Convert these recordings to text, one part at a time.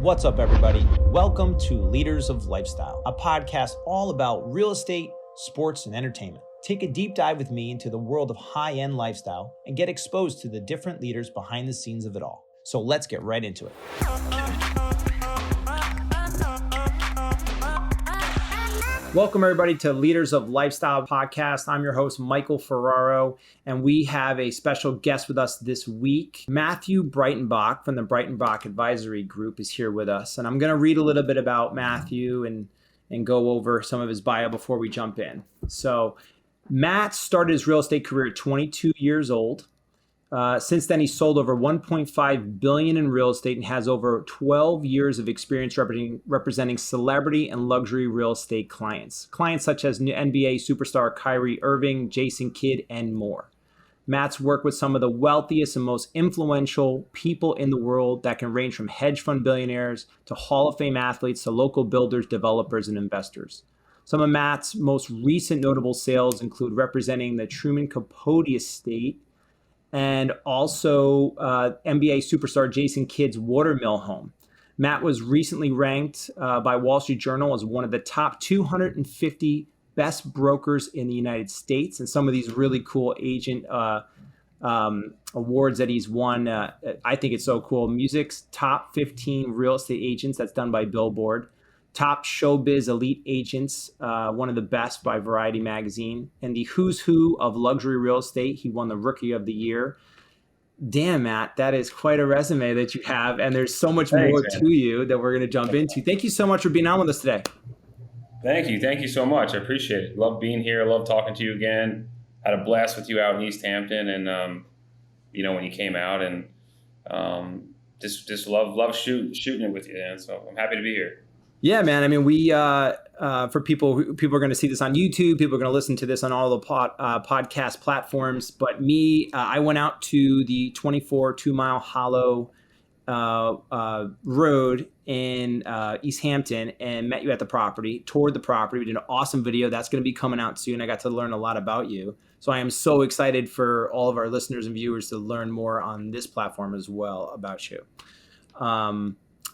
What's up, everybody? Welcome to Leaders of Lifestyle, a podcast all about real estate, sports, and entertainment. Take a deep dive with me into the world of high-end lifestyle and get exposed to the different leaders behind the scenes of it all. So let's get right into it. Welcome, everybody, to Leaders of Lifestyle podcast. I'm your host, Michael Ferraro, and we have a special guest with us this week. Matthew Breitenbach from the Breitenbach Advisory Group is here with us. And I'm going to read a little bit about Matthew and go over some of his bio before we jump in. So Matt started his real estate career at 22 years old. Since then, he sold over $1.5 billion in real estate and has over 12 years of experience representing celebrity and luxury real estate clients. Clients such as NBA superstar Kyrie, Irving, Jason Kidd, and more. Matt's worked with some of the wealthiest and most influential people in the world that can range from hedge fund billionaires to Hall of Fame athletes to local builders, developers, and investors. Some of Matt's most recent notable sales include representing the Truman Capote estate and also NBA superstar Jason Kidd's watermill home. Matt was recently ranked by Wall Street Journal as one of the top 250 best brokers in the United States, and some of these really cool agent awards that he's won. I think it's so cool. Music's top 15 real estate agents, that's done by Billboard. Top Showbiz Elite Agents, one of the best by Variety Magazine, and the Who's Who of Luxury Real Estate. He won the Rookie of the Year. Damn, Matt, that is quite a resume that you have, and there's so much more to you that we're going to jump into. Thank you so much for being on with us today. Thank you so much. I appreciate it. Love being here. Love talking to you again. Had a blast with you out in East Hampton, and when you came out, and just love shooting it with you, man. So I'm happy to be here. Yeah, man. I mean, we for people are going to see this on YouTube. People are going to listen to this on all the podcast platforms. But me, I went out to the 24 2-mile hollow road in East Hampton and met you at the property, toured the property. We did an awesome video that's going to be coming out soon. I got to learn a lot about you. So I am so excited for all of our listeners and viewers to learn more on this platform as well about you.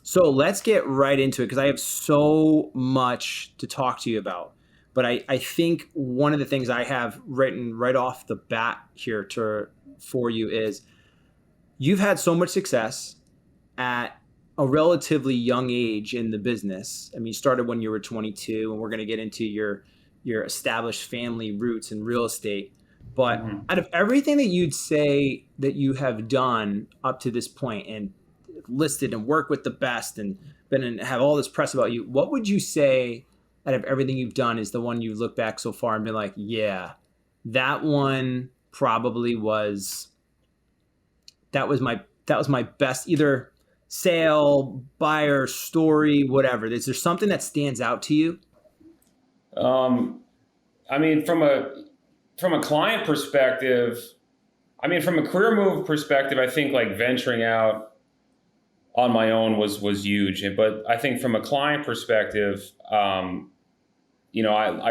So let's get right into it because I have so much to talk to you about. But I think one of the things I have written right off the bat here for you is you've had so much success at a relatively young age in the business. I mean, you started when you were 22, and we're going to get into your established family roots in real estate. But out of everything that you'd say that you have done up to this point and listed and worked with the best and been and have all this press about you, what would you say out of everything you've done is the one you've looked back so far and been like, yeah, that one probably was my best either sale, buyer, story, whatever. Is there something that stands out to you? I mean, from a client perspective, from a career move perspective, I think like venturing out on my own was huge. But I think from a client perspective, I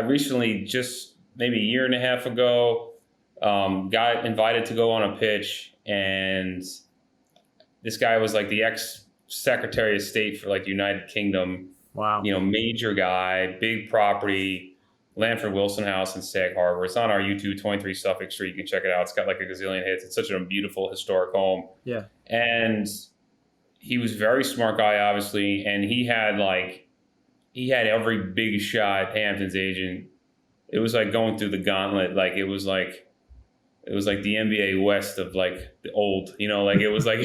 recently, just maybe a year and a half ago, got invited to go on a pitch, and this guy was like the ex-Secretary of State for like the United Kingdom. Wow. Major guy, big property, Lanford Wilson House in Sag Harbor. It's on our YouTube, 23 Suffolk Street. You can check it out. It's got like a gazillion hits. It's such a beautiful historic home. Yeah. And he was a very smart guy, obviously, and he had every big shot Hamptons agent. It was like going through the gauntlet. Like it was like the NBA West of like the old, it was like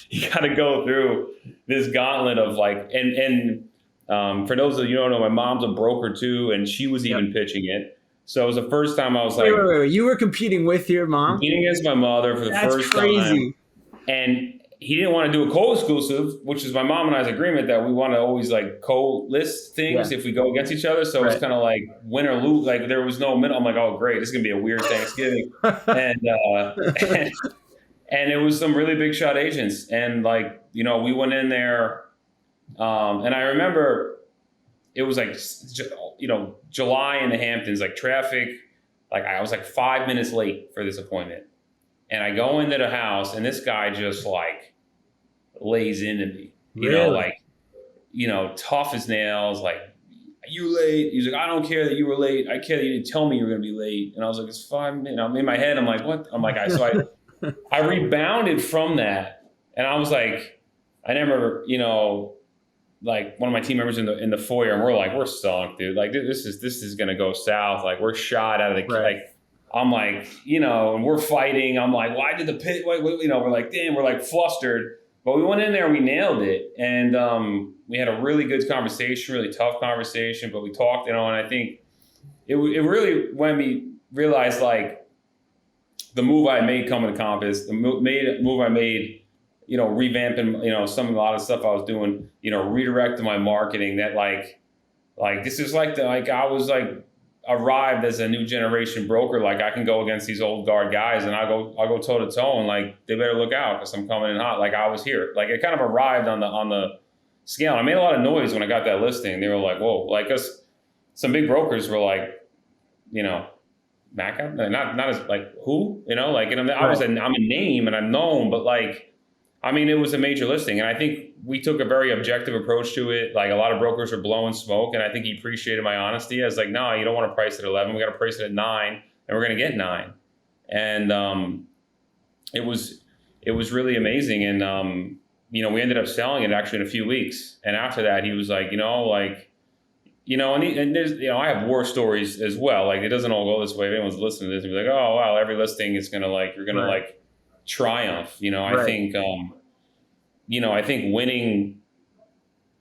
you got to go through this gauntlet of like, and for those of you who don't know, my mom's a broker too, and she was even pitching it. So it was the first time I was like, wait. You were competing with your mom? Competing against my mother for the first time. And he didn't want to do a co-exclusive, which is my mom and I's agreement that we want to always like co-list things if we go against each other. So it's kind of like win or lose. Like there was no middle. I'm like, oh great, this is gonna be a weird Thanksgiving. and it was some really big shot agents. And like, we went in there, and I remember it was like, July in the Hamptons, like traffic, like I was like 5 minutes late for this appointment. And I go into the house, and this guy just like lays into me, Really? tough as nails, like, you late? He's like, I don't care that you were late. I care that you didn't tell me you were going to be late. And I was like, it's fine. In my head, I'm like, what? I'm like, I rebounded from that. And I was like, I never, like one of my team members in the foyer, and we're sunk, dude. Like, this is going to go south. Like, we're shot out of the, like, I'm like, and we're fighting. I'm like, why did the pit, we're like, damn, we're like flustered. But we went in there and we nailed it. And we had a really good conversation, really tough conversation, but we talked, and I think it really when we realized, like, the move I made coming to Compass, the move I made, revamping, a lot of stuff I was doing, redirecting my marketing, that like this is like I was like arrived as a new generation broker. Like, I can go against these old guard guys, and I'll go toe to toe, and like, they better look out because I'm coming in hot. Like, I was here. Like, it kind of arrived on the scale. I made a lot of noise when I got that listing. They were like, whoa, like, us, some big brokers were like, Mac, not as like, who, like, and I'm a name and I'm known, but like, I mean, it was a major listing, and I think we took a very objective approach to it. Like, a lot of brokers are blowing smoke, and I think he appreciated my honesty. I was like, no, you don't want to price it at 11. We got to price it at 9, and we're going to get 9. And it was really amazing. And we ended up selling it actually in a few weeks. And after that, he was like, and there's, I have war stories as well. Like, it doesn't all go this way. If anyone's listening to this, and be like, oh wow, every listing is gonna like, you're gonna like triumph. I think, I think winning,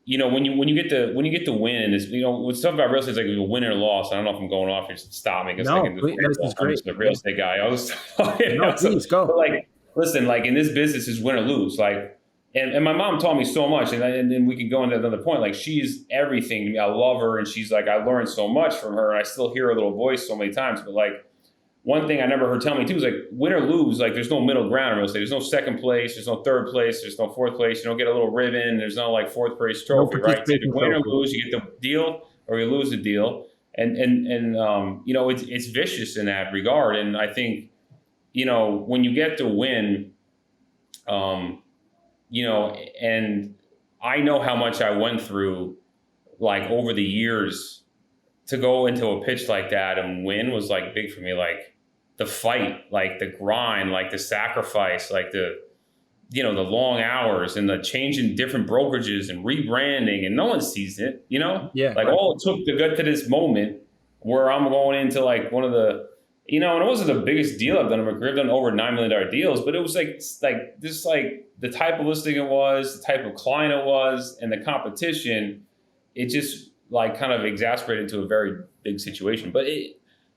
when you get to win is, what's tough about real estate is like a win or loss. I don't know if I'm going off here. Stop me. No, this is great. The real estate guy. I was please go. But like, listen, like, in this business is win or lose. Like, and my mom taught me so much, and then we can go into another point. Like, she's everything to me. I love her, and she's like, I learned so much from her, and I still hear her little voice so many times. But like, one thing I never heard tell me too is like, win or lose, like, there's no middle ground in real estate. There's no second place, there's no third place, there's no fourth place. You don't get a little ribbon. There's no like fourth place trophy, right? So you win or lose, you get the deal or you lose the deal. And it's vicious in that regard. And I think, when you get to win, and I know how much I went through, like, over the years to go into a pitch like that and win was like big for me. Like, the fight, like the grind, like the sacrifice, like the long hours and the changing different brokerages and rebranding, and no one sees it, Yeah. Like, all it took to get to this moment where I'm going into like one of the, and it wasn't the biggest deal I've done in my career. I've done over $9 million deals, but it was like this, like the type of listing it was, the type of client it was, and the competition, it just like kind of exasperated to a very big situation. But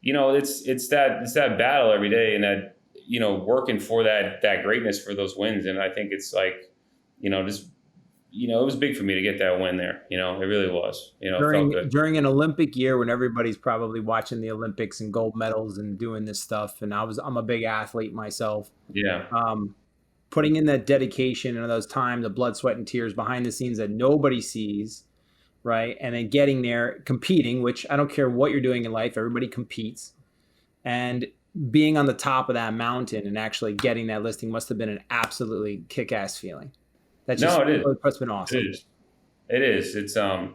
it's that battle every day, and that, working for that greatness, for those wins. And I think it's like, just, it was big for me to get that win there. It really was, it felt good. During an Olympic year when everybody's probably watching the Olympics and gold medals and doing this stuff. And I'm a big athlete myself. Yeah. Putting in that dedication and those time, the blood, sweat, and tears behind the scenes that nobody sees. Right. And then getting there, competing, which I don't care what you're doing in life, everybody competes, and being on the top of that mountain and actually getting that listing must have been an absolutely kick-ass feeling. That's just, it is. That's been awesome. It is. It's, I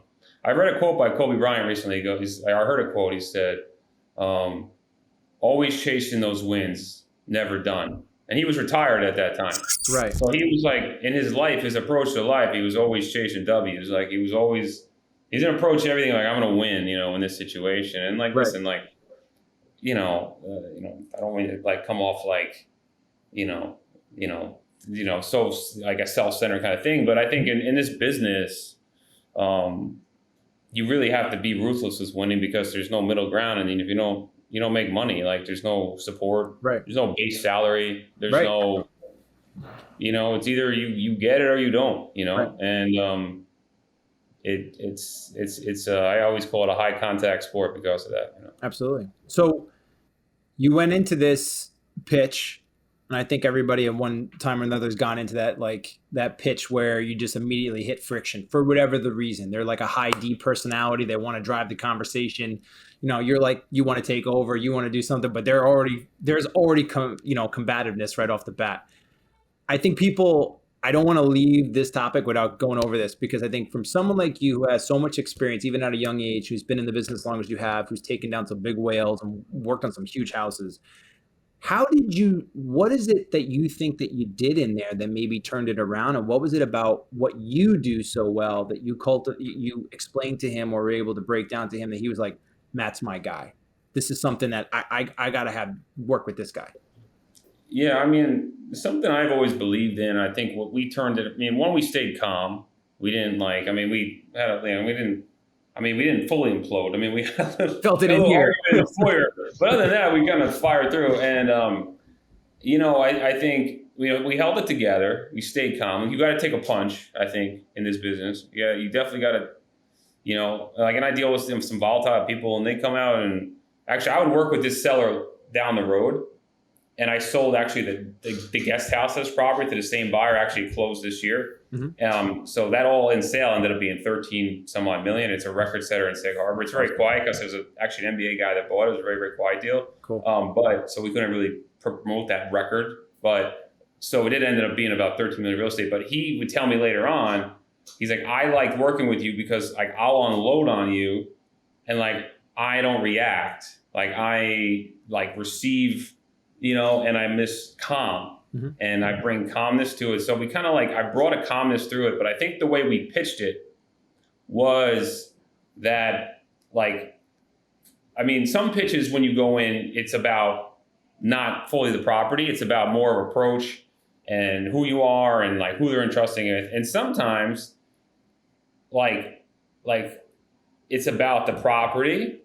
read a quote by Kobe Bryant recently. I heard a quote. He said, always chasing those wins, never done. And he was retired at that time. Right. So he was like, in his life, his approach to life, he was always chasing W's. Like, he's going to approach everything like, I'm going to win, in this situation. And like, right. Listen, like, I don't want to like come off like, so like a self-centered kind of thing. But I think in this business, you really have to be ruthless with winning, because there's no middle ground. And if you don't make money, like, there's no support, right? There's no base salary. There's no, it's either you get it or you don't, right. And, it's I always call it a high contact sport because of that. Absolutely. So you went into this pitch, and I think everybody at one time or another has gone into that, like that pitch where you just immediately hit friction for whatever the reason. They're like a high D personality. They want to drive the conversation. You're like, you want to take over, you want to do something, but there's already combativeness right off the bat. I think people I don't want to leave this topic without going over this, because I think from someone like you who has so much experience, even at a young age, who's been in the business as long as you have, who's taken down some big whales and worked on some huge houses, what is it that you think that you did in there that maybe turned it around? And what was it about what you do so well that you explained to him or were able to break down to him that he was like, Matt's my guy. This is something that I got to work with this guy. Yeah, I mean, something I've always believed in. I think what we turned it. I mean, one, we stayed calm. We didn't like. I mean, we had a. You know, we didn't. I mean, we didn't fully implode. I mean, we had felt it in here. But other than that, we kind of fired through. And you know, I think we held it together. We stayed calm. You got to take a punch. I think in this business, yeah, you definitely got to. You know, like, and I deal with some volatile people, and they come out and actually, I would work with this seller down the road. And I sold actually the guest house as property to the same buyer, actually closed this year. Mm-hmm. So that all in sale ended up being 13 some odd million. It's a record setter in Sag Harbor. It's very quiet because there's actually an MBA guy that bought it. It was a very, very quiet deal. Cool. But so we couldn't really promote that record. But so it did end up being about 13 million real estate. But he would tell me later on, he's like, I like working with you because like I'll unload on you and like I don't react. Like I like receive, you know, and I miss calm, mm-hmm. and I bring calmness to it. So we kind of like, I brought a calmness through it, but I think the way we pitched it was that like, I mean, some pitches when you go in, it's about not fully the property. It's about more of approach and who you are and like who they're entrusting with. And sometimes like it's about the property,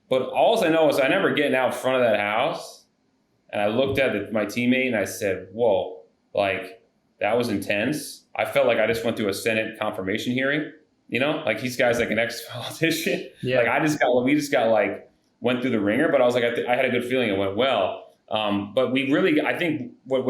but all I know is I never getting out front of that house. And I looked at my teammate and I said, whoa, like that was intense. I felt like I just went through a Senate confirmation hearing, you know, like he's guy's like an ex-politician. Yeah. Like we just got like, went through the ringer, but I was like, I had a good feeling it went well. But we really, I think what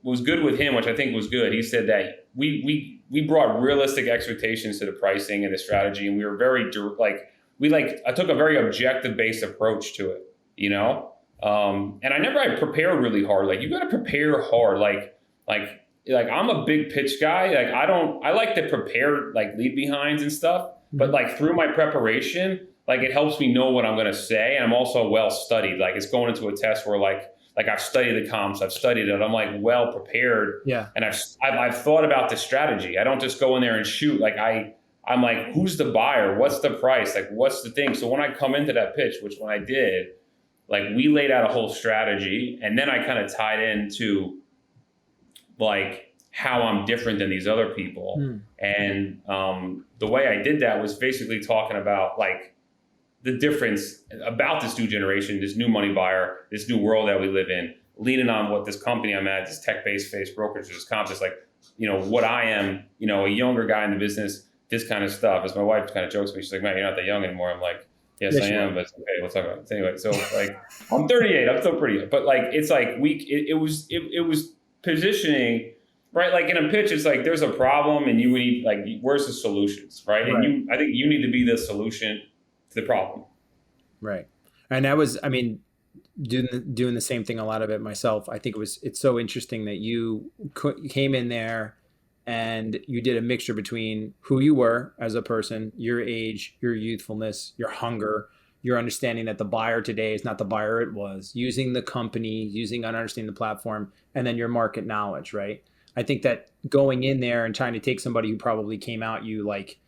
was good with him, which I think was good, he said that we brought realistic expectations to the pricing and the strategy. And we were very I took a very objective based approach to it, you know? And I prepared really hard. Like you got to prepare hard. Like I'm a big pitch guy. Like I like to prepare like lead behinds and stuff, but like through my preparation, like it helps me know what I'm going to say. And I'm also well studied. Like it's going into a test where like I've studied the comps, I've studied it. I'm like well prepared. Yeah. And I've thought about the strategy. I don't just go in there and shoot. Like I'm like, who's the buyer? What's the price? Like, what's the thing? So when I come into that pitch, which when I did, like we laid out a whole strategy, and then I kind of tied into like how I'm different than these other people. And the way I did that was basically talking about like the difference about this new generation, this new money buyer, this new world that we live in, leaning on what this company I'm at, this tech-based brokerage, this comp, just like, you know, what I am, you know, a younger guy in the business, this kind of stuff. As my wife kind of jokes with me, she's like, man, you're not that young anymore. I'm like, yes, I am, but okay, we'll talk about it. Anyway, so like, I'm 38, I'm still pretty young, but like, it's like it was positioning, right? Like in a pitch, it's like, there's a problem and you need, like, where's the solutions, right? And I think you need to be the solution to the problem. Right. And that was, I mean, doing the same thing, a lot of it myself. I think it's so interesting that you came in there and you did a mixture between who you were as a person, your age, your youthfulness, your hunger, your understanding that the buyer today is not the buyer it was, using the company, understanding the platform, and then your market knowledge, right? I think that going in there and trying to take somebody who probably came out you like,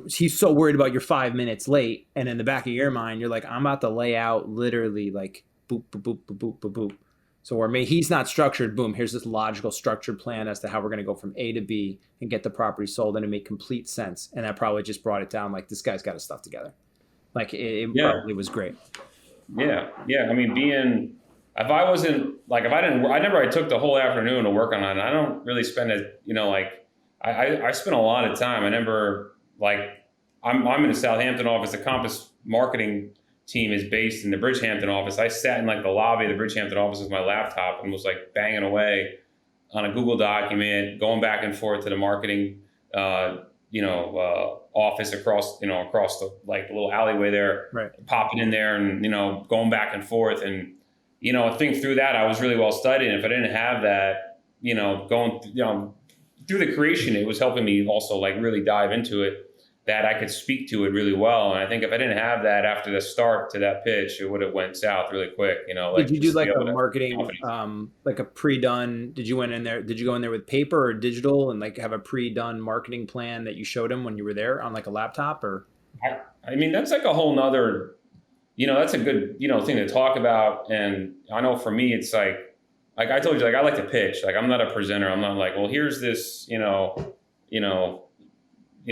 he's so worried about you're 5 minutes late, and in the back of your mind, you're like, I'm about to lay out literally like boop, boop, boop, boop, boop, boop, boop. So where he's not structured, boom, here's this logical structured plan as to how we're going to go from A to B and get the property sold, and it make complete sense. And that probably just brought it down like, this guy's got his stuff together. Like it probably was great. Yeah. I mean, I took the whole afternoon to work on it. I don't really spend it, you know, like I spent a lot of time. I remember like I'm in the Southampton office. The Compass marketing team is based in the Bridgehampton office. I sat in like the lobby of the Bridgehampton office with my laptop and was like banging away on a Google document, going back and forth to the marketing, office across the like little alleyway there, right. Popping in there and, you know, going back and forth. And, you know, I think through that, I was really well studied. And if I didn't have that, you know, through the creation, it was helping me also like really dive into it, that I could speak to it really well. And I think if I didn't have that after the start to that pitch, it would have went south really quick, Did like you do just to be like a able to marketing, confidence. like a pre-done, did you go in there with paper or digital and like have a pre-done marketing plan that you showed him when you were there on like a laptop or? I mean, that's like a whole nother, that's a good, thing to talk about. And I know for me, it's like I told you, like I like to pitch. Like I'm not a presenter. I'm not like, well, here's this, here's the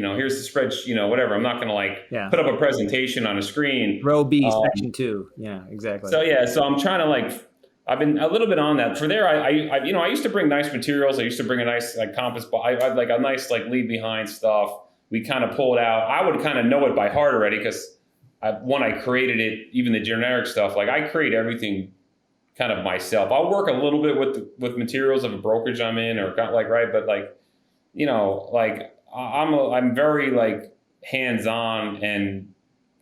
spreadsheet, whatever. I'm not going to like put up a presentation on a screen. Row B, section 2. Yeah, exactly. So I'm trying to like, I've been a little bit on that. For there, I used to bring nice materials. I used to bring a nice like compass, but I like a nice like leave behind stuff. We kind of pulled out. I would kind of know it by heart already because when I created it, even the generic stuff, like I create everything kind of myself. I'll work a little bit with materials of a brokerage I'm in or got like, right. But like, like I'm very like hands-on, and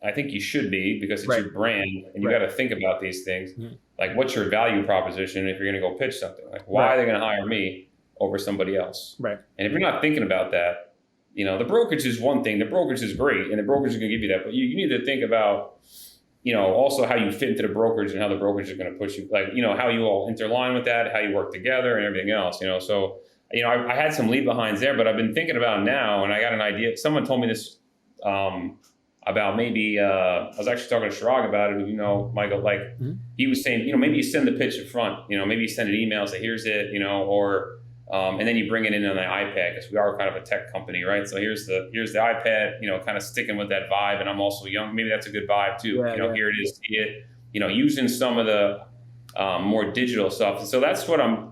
I think you should be because it's your brand and you got to think about these things. Mm-hmm. Like what's your value proposition if you're going to go pitch something? Like why are they going to hire me over somebody else? Right. And if you're not thinking about that, the brokerage is one thing. The brokerage is great, and the brokerage is going to give you that. But you need to think about, also how you fit into the brokerage and how the brokerage is going to push you. Like, how you all interline with that, how you work together, and everything else. So I had some leave behinds there, but I've been thinking about now, and I got an idea. Someone told me this about maybe. I was actually talking to Chirag about it. Michael, like he was saying, maybe you send the pitch in front. Maybe you send an email, say here's it, or. And then you bring it in on the iPad because we are kind of a tech company, right? So here's the iPad, kind of sticking with that vibe. And I'm also young. Maybe that's a good vibe too. Here it is, see it. Using some of the more digital stuff. And so that's what I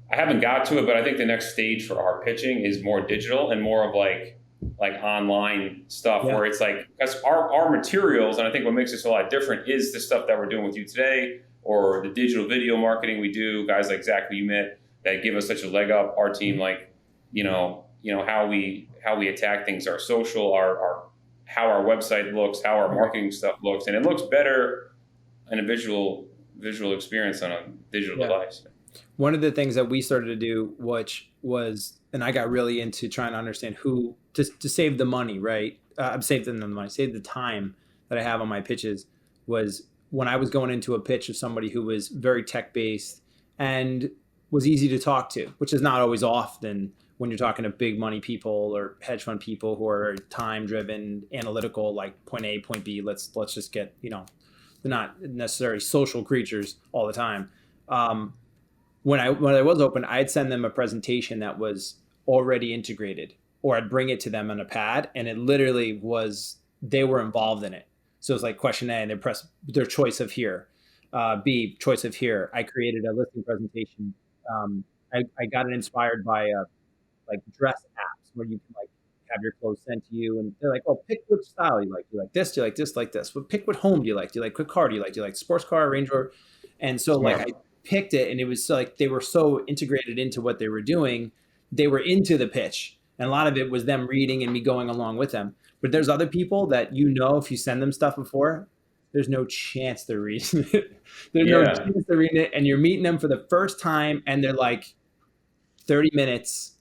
haven't got to it, but I think the next stage for our pitching is more digital and more of like online stuff where it's like, because our materials, and I think what makes us a lot different is the stuff that we're doing with you today, or the digital video marketing we do, guys like Zach who you met, that give us such a leg up. Our team, like, how we attack things, our social, our how our website looks, how our marketing stuff looks, and it looks better in a visual experience on a digital device. One of the things that we started to do, which was, and I got really into trying to understand who to save the money, right? Save the time that I have on my pitches, was when I was going into a pitch of somebody who was very tech based and was easy to talk to, which is not always often when you're talking to big money people or hedge fund people who are time driven, analytical, like point A, point B. Let's just get, they're not necessarily social creatures all the time. When I was open, I'd send them a presentation that was already integrated, or I'd bring it to them on a pad, and it literally was, they were involved in it. So it's like question A, and they press their choice of here, B, choice of here. I created a listing presentation. I got it inspired by like dress apps where you can like have your clothes sent to you, and they're like, oh, pick which style you like. Do you like this? Do you like this? Like this? Well, pick what home do you like? Do you like quick car? Do you like sports car, Range Rover? And so like I picked it, and it was like they were so integrated into what they were doing, they were into the pitch, and a lot of it was them reading and me going along with them. But there's other people that if you send them stuff before, there's no chance they're reading it. There's no chance they're reading it, and you're meeting them for the first time, and they're like, 30 minutes.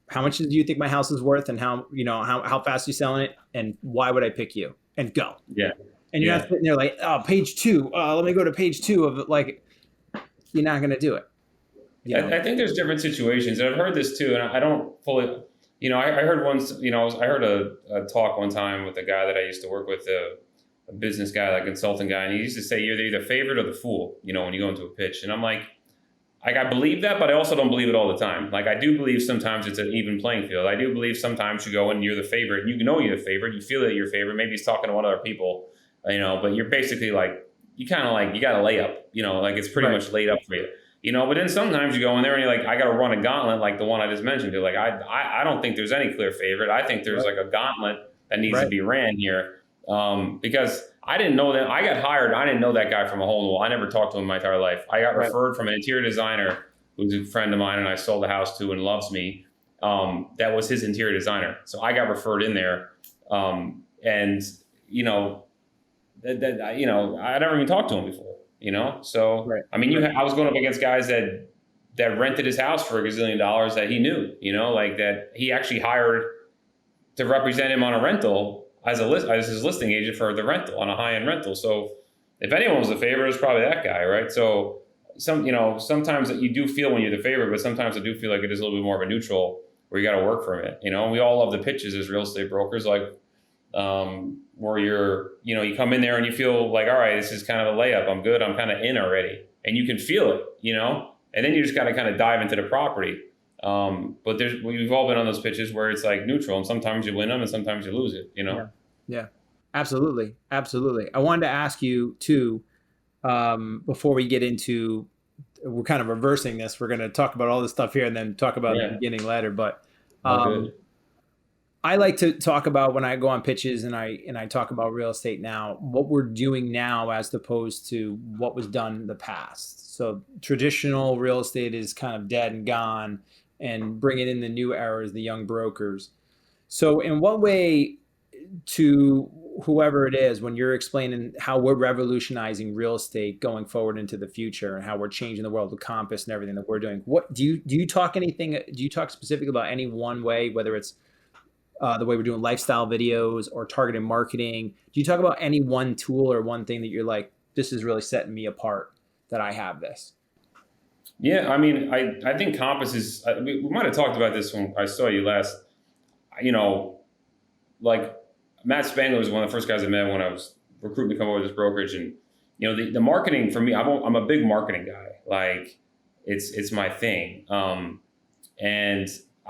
How much do you think my house is worth, and how fast are you selling it, and why would I pick you? And go. Yeah. And you're not sitting there like, oh, page 2. Let me go to page 2 of it. Like, you're not going to do it. I think there's different situations, and I've heard this too, and I don't fully. I heard once. I heard a talk one time with a guy that I used to work with, a business guy, like consulting guy, and he used to say you're either the favorite or the fool. When you go into a pitch, and I'm like I believe that, but I also don't believe it all the time. Like I do believe sometimes it's an even playing field. I do believe sometimes you go and you're the favorite. You know you're the favorite. You feel that you're favorite. Maybe he's talking to one other people, but you're basically like you got a layup. Like it's pretty much laid up for you. But then sometimes you go in there and you're like, I got to run a gauntlet like the one I just mentioned. You're like, I don't think there's any clear favorite. I think there's like a gauntlet that needs to be ran here. Because I didn't know that I got hired. I didn't know that guy from a hole in the wall. I never talked to him my entire life. I got referred from an interior designer who's a friend of mine and I sold the house to and loves me. That was his interior designer. So I got referred in there. I never even talked to him before, So, I mean, I was going up against guys that that rented his house for $1 gazillion that he knew, like that he actually hired to represent him on a rental as his listing agent for the rental, on a high-end rental. So if anyone was the favorite, it's probably that guy, right? So sometimes you do feel when you're the favorite, but sometimes I do feel like it is a little bit more of a neutral where you got to work from it. We all love the pitches as real estate brokers, like where you come in there and you feel like, all right, this is kind of a layup. I'm good. I'm kind of in already. And you can feel it, and then you just got to kind of dive into the property. But we've all been on those pitches where it's like neutral, and sometimes you win them and sometimes you lose it, Yeah, absolutely. I wanted to ask you too, before we get into, we're kind of reversing this. We're going to talk about all this stuff here and then talk about the beginning later. But I like to talk about, when I go on pitches and I talk about real estate now, what we're doing now as opposed to what was done in the past. So traditional real estate is kind of dead and gone, and bringing in the new eras, the young brokers. So in what way, to whoever it is, when you're explaining how we're revolutionizing real estate going forward into the future and how we're changing the world with Compass and everything that we're doing, what do you talk specifically about any one way, whether it's the way we're doing lifestyle videos or targeted marketing? Do you talk about any one tool or one thing that you're like, this is really setting me apart, that I have this? Yeah, I mean, I think Compass is, we might have talked about this when I saw you last, like Matt Spangler was one of the first guys I met when I was recruiting to come over to this brokerage. And, the marketing for me, I'm a big marketing guy. Like it's my thing. And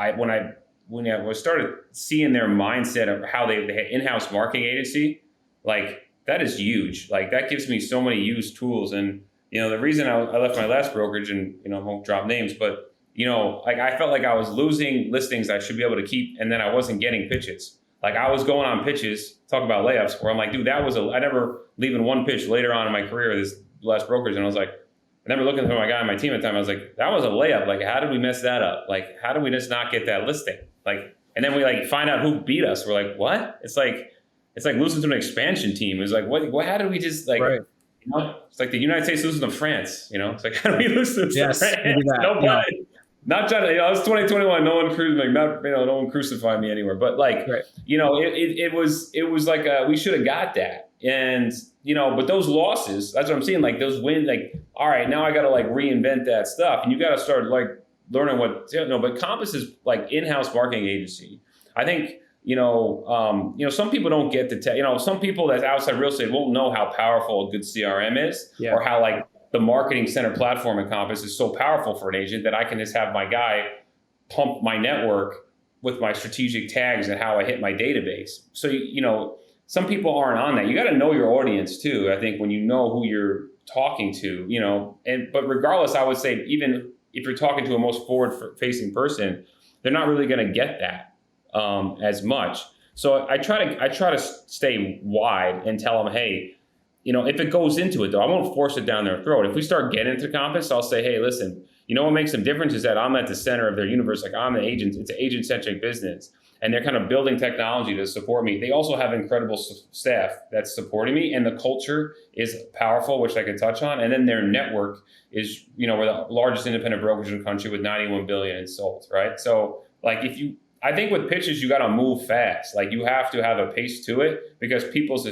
when I started seeing their mindset of how they had in-house marketing agency, like that is huge. Like that gives me so many used tools. And, the reason I left my last brokerage, and, I won't drop names, but, like I felt like I was losing listings I should be able to keep. And then I wasn't getting pitches. Like I was going on pitches, talk about layups, where I'm like, dude, I never leaving one pitch later on in my career, this last brokerage. And I was like, I remember looking for my guy on my team at the time. I was like, that was a layup. Like, how did we mess that up? Like, how did we just not get that listing? Like, and then we like find out who beat us. We're like, what? It's like losing to an expansion team. It's like, what, how did we just like, right. It's like the United States losing to France, It's like, how do we lose to France? Nobody. Not trying to, it's 2021. No one crucified me anywhere. But like, right. It was like we should have got that. And but those losses, that's what I'm saying. Like those wins, like, all right, now I got to like reinvent that stuff, and you got to start like learning what But Compass is like in-house marketing agency. I think some people don't get the some people that's outside real estate won't know how powerful a good CRM is, or how like the marketing center platform at Compass is so powerful for an agent that I can just have my guy pump my network with my strategic tags and how I hit my database. So, some people aren't on that. You got to know your audience too. I think when you know who you're talking to, but regardless, I would say even if you're talking to a most forward facing person, they're not really going to get that as much. So I try to stay wide and tell them, hey, if it goes into it, though, I won't force it down their throat. If we start getting into Compass, I'll say, hey, listen, what makes some difference is that I'm at the center of their universe. Like I'm the agent. It's an agent-centric business. And they're kind of building technology to support me. They also have incredible staff that's supporting me. And the culture is powerful, which I could touch on. And then their network is, we're the largest independent brokerage in the country with 91 billion in sold, right? So like I think with pitches, you got to move fast. Like you have to have a pace to it because people's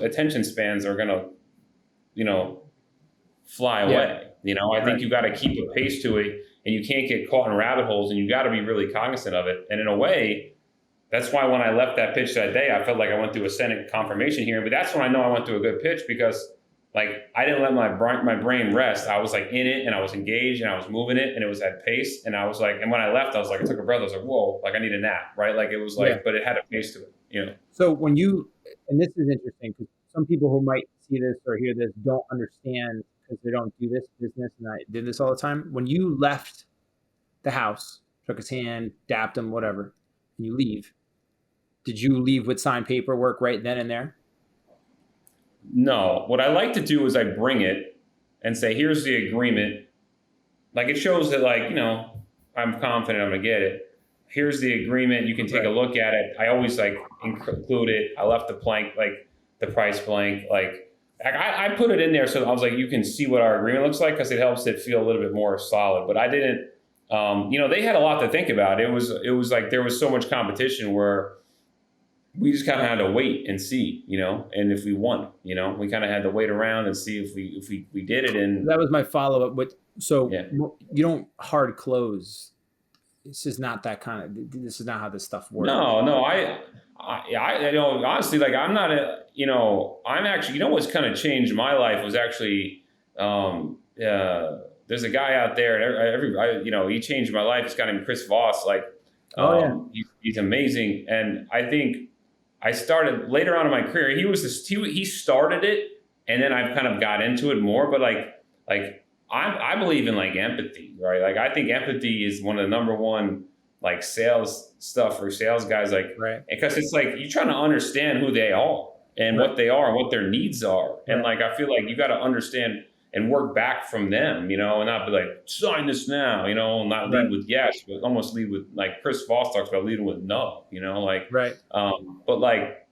attention spans are going to, fly away. I think you got to keep a pace to it, and you can't get caught in rabbit holes, and you got to be really cognizant of it. And in a way, that's why when I left that pitch that day, I felt like I went through a Senate confirmation hearing. But that's when I know I went through a good pitch because, like, I didn't let my brain rest. I was like in it, and I was engaged, and I was moving it, and it was at pace. And I was like, and when I left, I was like, I took a breath. I was like, whoa, like I need a nap, right? Like it was like, but it had a pace to it, So when and this is interesting because some people who might see this or hear this don't understand because they don't do this business, and I did this all the time. When you left the house, shook his hand, dapped him, whatever, and you leave, did you leave with signed paperwork right then and there? No. What I like to do is I bring it and say, here's the agreement. Like it shows that like, I'm confident I'm going to get it. Here's the agreement. You can take a look at it. I always like include it. I left the blank, like the price blank. Like I put it in there so I was like, you can see what our agreement looks like because it helps it feel a little bit more solid. But I didn't, they had a lot to think about. It was like there was so much competition where we just kind of had to wait and see, and if we won, we kind of had to wait around and see if we did it. And that was my follow up. So yeah. you don't hard close. This is not that kind of. This is not how this stuff works. No, I honestly, like I'm not I'm actually, what's kind of changed my life was actually, there's a guy out there, and he changed my life. This guy named Chris Voss. Like, he's amazing, and I think I started later on in my career. He started it, and then I've kind of got into it more. But I believe in like empathy, right? Like I think empathy is one of the number one like sales stuff for sales guys, like, right. Because it's like you're trying to understand who they are and what they are and what their needs are. And like, I feel like you got to understand and work back from them, and not be like, sign this now, and not lead with yes, but almost lead with, like Chris Voss talks about, leading with no, right. But like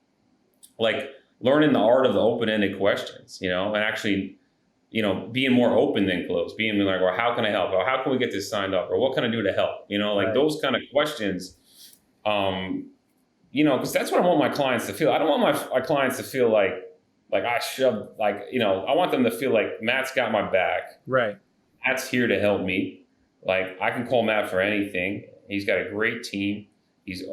learning the art of the open-ended questions, and actually, being more open than closed, being like, well, how can I help? Or how can we get this signed up? Or what can I do to help? Right. Those kind of questions, because that's what I want my clients to feel. I don't want my clients to feel like I shove, I want them to feel like Matt's got my back. Right. Matt's here to help me. Like I can call Matt for anything. He's got a great team. He's,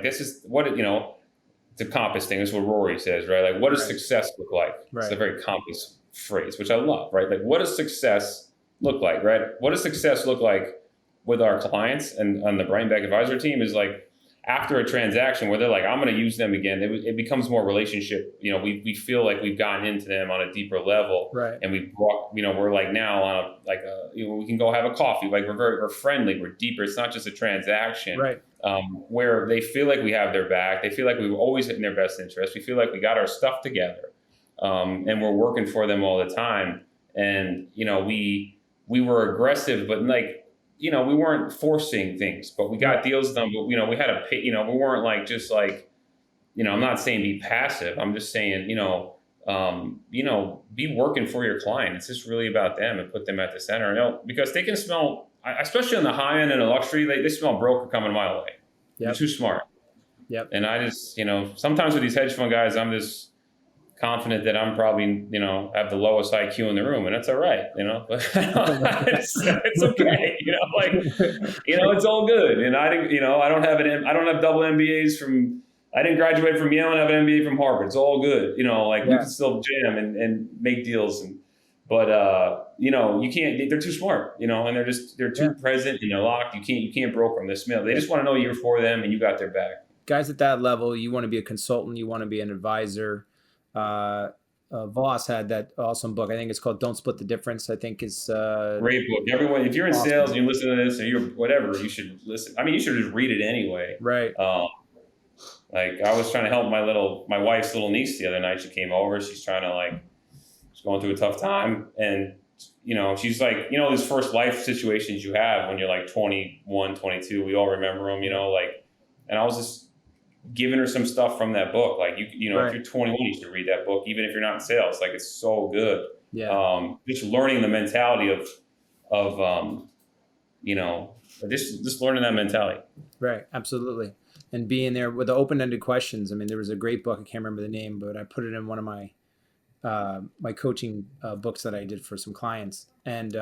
this is what, it's a compass thing. That's what Rory says, right? Like, what does success look like? Right. It's a very compass phrase, which I love, right? Like, what does success look like, right? What does success look like with our clients and on the Breitenbach advisor team is like, after a transaction where they're like, I'm going to use them again, it becomes more relationship. We feel like we've gotten into them on a deeper level, right? And we've brought, we're like now on we can go have a coffee. Like we're friendly, we're deeper. It's not just a transaction, right? Where they feel like we have their back. They feel like we've always in their best interest. We feel like we got our stuff together, and we're working for them all the time. And we were aggressive, but like. We weren't forcing things, but we got deals done. But we had to pay. We weren't like just like, I'm not saying be passive. I'm just saying, be working for your client. It's just really about them and put them at the center. Because they can smell, especially on the high end and the luxury, they smell broker coming a mile away. Yep. They're too smart. Yep. And I just, sometimes with these hedge fund guys, I'm just confident that I'm probably, have the lowest IQ in the room, and that's all right, but it's okay, it's all good. And I didn't, I don't have double MBAs I didn't graduate from Yale and have an MBA from Harvard. It's all good. We can still jam and make deals. But you can't, they're too smart, and they're too present and they're locked. You can't broker them. They just want to know you're for them and you got their back. Guys at that level, you want to be a consultant, you want to be an advisor. Voss had that awesome book. I think it's called "Don't Split the Difference." I think is great book. Everyone, if you're in sales and you listen to this, or you're whatever, you should listen. I mean, you should just read it anyway. Right. Like I was trying to help my wife's little niece the other night. She came over. She's trying to she's going through a tough time, and she's like, these first life situations you have when you're like 21, 22. We all remember them, and I was just giving her some stuff from that book. Like if you're 21, you should read that book, even if you're not in sales. Like it's so good. Yeah. Just learning the mentality of just learning that mentality. Right. Absolutely. And being there with the open-ended questions. I mean, there was a great book. I can't remember the name, but I put it in one of my my coaching books that I did for some clients. And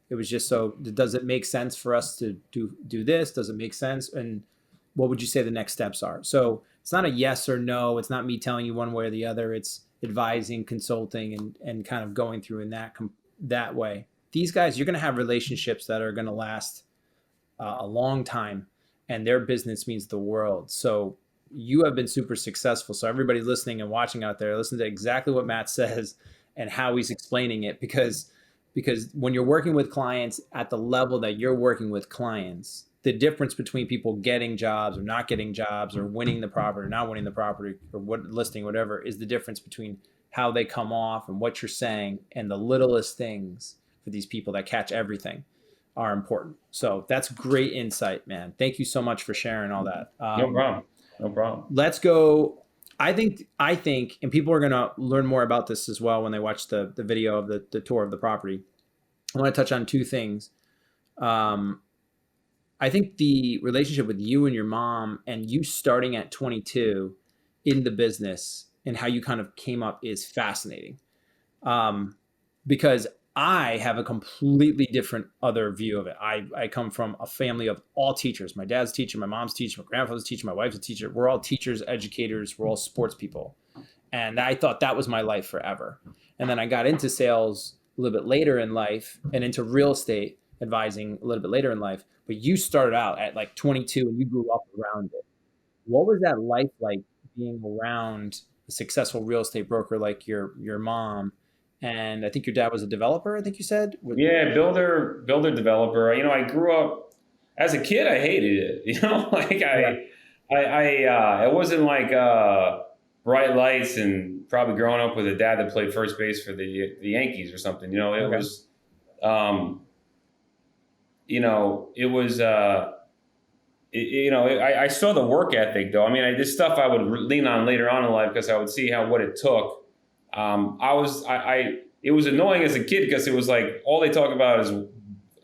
it was just does it make sense for us to do this? Does it make sense? And what would you say the next steps are? So it's not a yes or no. It's not me telling you one way or the other. It's advising, consulting, and kind of going through in that way. These guys, you're going to have relationships that are going to last a long time, and their business means the world. So you have been super successful. So everybody listening and watching out there, listen to exactly what Matt says and how he's explaining it, because when you're working with clients at the level that you're working with clients, the difference between people getting jobs or not getting jobs or winning the property or not winning the property or what listing, whatever, is the difference between how they come off and what you're saying. And the littlest things for these people that catch everything are important. So that's great insight, man. Thank you so much for sharing all that. No problem. Let's go. I think, and people are going to learn more about this as well when they watch the video of the tour of the property. I want to touch on two things. I think the relationship with you and your mom and you starting at 22 in the business and how you kind of came up is fascinating. Because I have a completely different other view of it. I come from a family of all teachers. My dad's a teacher, my mom's a teacher, my grandfather's a teacher, my wife's a teacher. We're all teachers, educators, we're all sports people. And I thought that was my life forever. And then I got into sales a little bit later in life and into real estate advising a little bit later in life. But you started out at like 22 and you grew up around it. What was that life like being around a successful real estate broker like your mom? And I think your dad was a developer, I think you said? Yeah, builder, developer. I grew up as a kid. I hated it. It wasn't like bright lights and probably growing up with a dad that played first base for the Yankees or something. It was, I saw the work ethic though. I mean, this stuff I would lean on later on in life because I would see what it took. It was annoying as a kid because it was like all they talk about is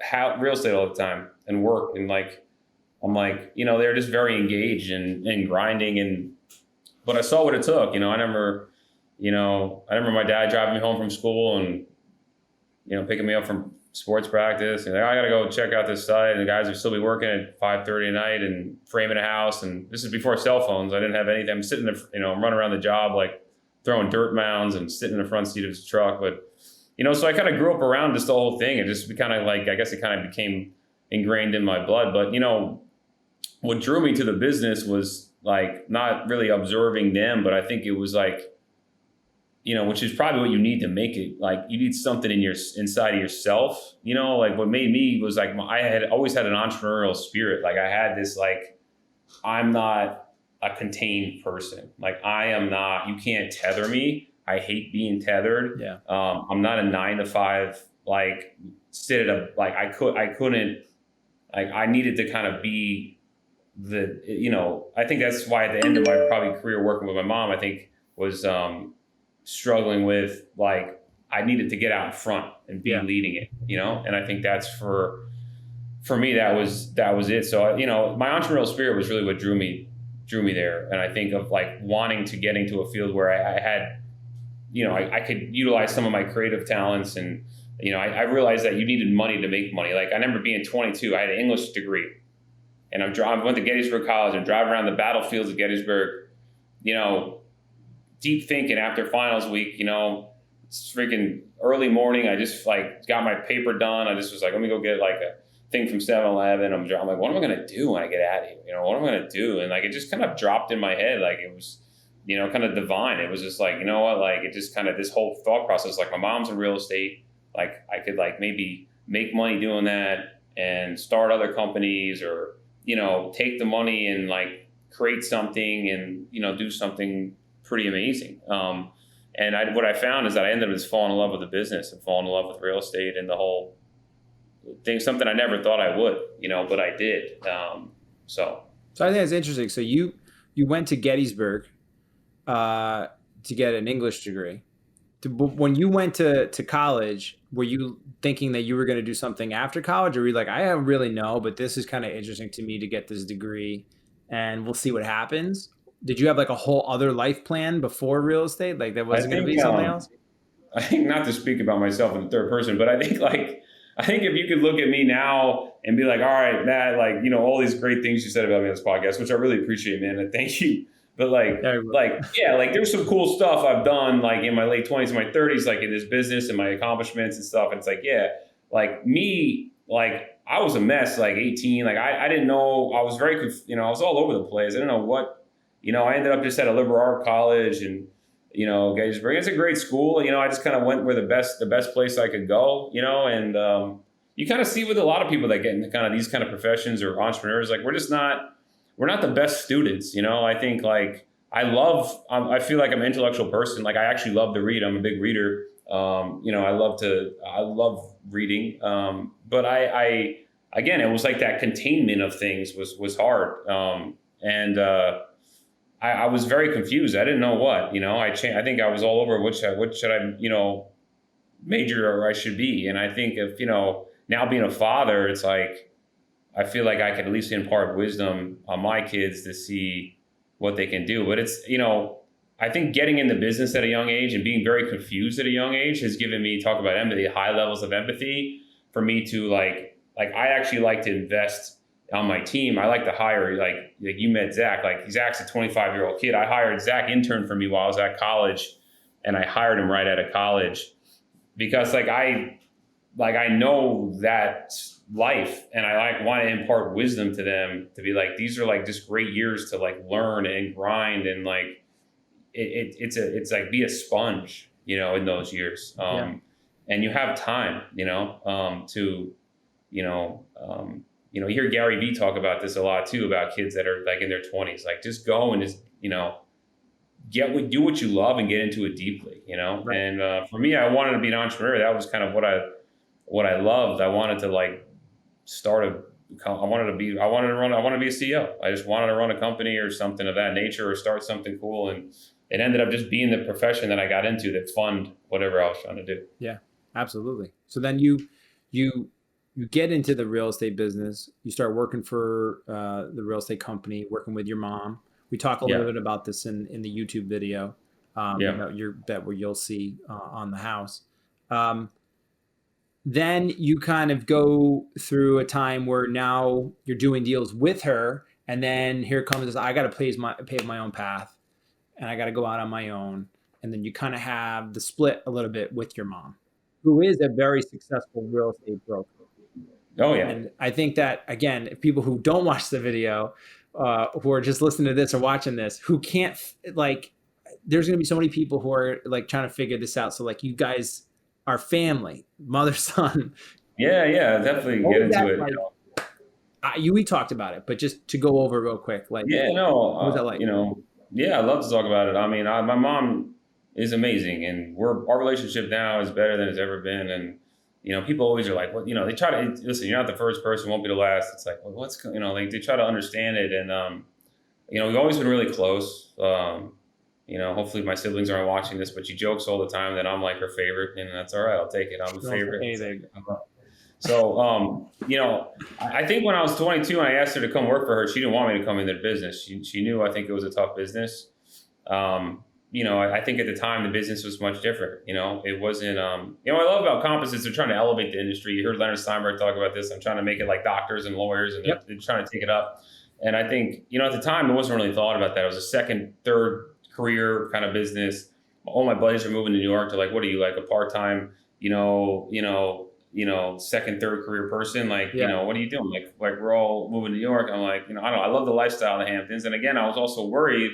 how real estate all the time and work. And I'm like, they're just very engaged and grinding. But I saw what it took. I remember my dad driving me home from school and, picking me up from sports practice. And I got to go check out this site. And the guys would still be working at 5:30 at night and framing a house. And this is before cell phones. I didn't have anything. I'm sitting there, running around the job, like throwing dirt mounds and sitting in the front seat of his truck. But, so I kind of grew up around just the whole thing. It just kind of I guess it kind of became ingrained in my blood. But, what drew me to the business was not really observing them, but I think it was which is probably what you need to make it. You need something inside of yourself, what made me was I had always had an entrepreneurial spirit. I had this, I'm not a contained person. I am not, you can't tether me. I hate being tethered. Yeah. I'm not a 9 to 5, sit at I couldn't, I needed to kind of be I think that's why at the end of my probably career working with my mom, I think was, struggling with I needed to get out in front and be leading it, and I think that's for me, that was it. So, my entrepreneurial spirit was really what drew me there. And I think of wanting to get into a field where I had, I could utilize some of my creative talents. And, I realized that you needed money to make money. I remember being 22, I had an English degree and I went to Gettysburg College and driving around the battlefields of Gettysburg, deep thinking after finals week, it's freaking early morning. I just got my paper done. I just was let me go get a thing from 7-Eleven. I'm like, what am I going to do when I get out of here? What am I going to do? And it just kind of dropped in my head. It was, kind of divine. It was just it just kind of this whole thought process, my mom's in real estate. I could maybe make money doing that and start other companies or, take the money and create something and, do something pretty amazing. And what I found is that I ended up just falling in love with the business and falling in love with real estate and the whole thing, something I never thought I would, but I did. So I think that's interesting. So you went to Gettysburg to get an English degree. When you went to college, were you thinking that you were going to do something after college, or were you I don't really know, but this is kind of interesting to me to get this degree and we'll see what happens? Did you have a whole other life plan before real estate? That wasn't going to be something else? I think, not to speak about myself in the third person, but I think if you could look at me now and be all right, Matt, all these great things you said about me on this podcast, which I really appreciate, man. And thank you. But there's some cool stuff I've done in my late 20s and my 30s, in this business and my accomplishments and stuff. And it's me, I was a mess, 18. I didn't know, I was very, I was all over the place. I didn't know what, I ended up just at a liberal art college and, Gettysburg. It's a great school. I just kind of went where the best place I could go, and you kind of see with a lot of people that get into kind of these kind of professions or entrepreneurs, we're not the best students. I think I feel like I'm an intellectual person. I actually love to read. I'm a big reader. I love reading. But again, it was that containment of things was hard. I was very confused. I didn't know what, I think I was all over what should I, major or I should be. And I think if, now being a father, it's like, I feel like I could at least impart wisdom on my kids to see what they can do. But it's, I think getting in the business at a young age and being very confused at a young age has given me, talk about empathy, high levels of empathy for me to like I actually like to invest on my team. I like to hire, like you met Zach, Zach's a 25-year-old kid. I hired Zach, intern for me while I was at college, and I hired him right out of college because I know that life, and I want to impart wisdom to them to be like, these are just great years to learn and grind and it's like be a sponge, in those years. And you have time, to, you hear Gary Vee talk about this a lot too, about kids that are in their 20s, just go and just, do what you love and get into it deeply, Right. And for me, I wanted to be an entrepreneur. That was kind of what I loved. I wanted to I wanted to be a CEO. I just wanted to run a company or something of that nature or start something cool. And it ended up just being the profession that I got into that fund whatever I was trying to do. Yeah, absolutely. So then you get into the real estate business. You start working for the real estate company, working with your mom. We talk a little bit about this in the YouTube video where you'll see on the house. Then you kind of go through a time where now you're doing deals with her, and then here comes this, I got to pave my own path, and I got to go out on my own. And then you kind of have the split a little bit with your mom, who is a very successful real estate broker. Oh, yeah. And I think that, again, if people who don't watch the video, who are just listening to this or watching this, who can't, there's going to be so many people who are trying to figure this out. So you guys are family, mother, son. Yeah, definitely get into it. We talked about it, but just to go over real quick, what was that like? Yeah, I'd love to talk about it. I mean, my mom is amazing, and our relationship now is better than it's ever been. And people always are like, well, they try to listen. You're not the first person, won't be the last. It's like, well, they try to understand it, and we've always been really close. Hopefully my siblings aren't watching this, but she jokes all the time that I'm like her favorite, and that's all right. I'll take it. I'm the favorite. So, I think when I was 22 and I asked her to come work for her, she didn't want me to come into the business. She knew, I think it was a tough business. I think at the time the business was much different. It wasn't, I love about composites. They're trying to elevate the industry. You heard Leonard Steinberg talk about this. I'm trying to make it like doctors and lawyers, and they're trying to take it up. And I think, at the time it wasn't really thought about that. It was a second, third career kind of business. All my buddies are moving to New York. They're like, what are you, like a part-time, second, third career person? What are you doing? Like we're all moving to New York. I'm like, I don't know. I love the lifestyle of the Hamptons. And again, I was also worried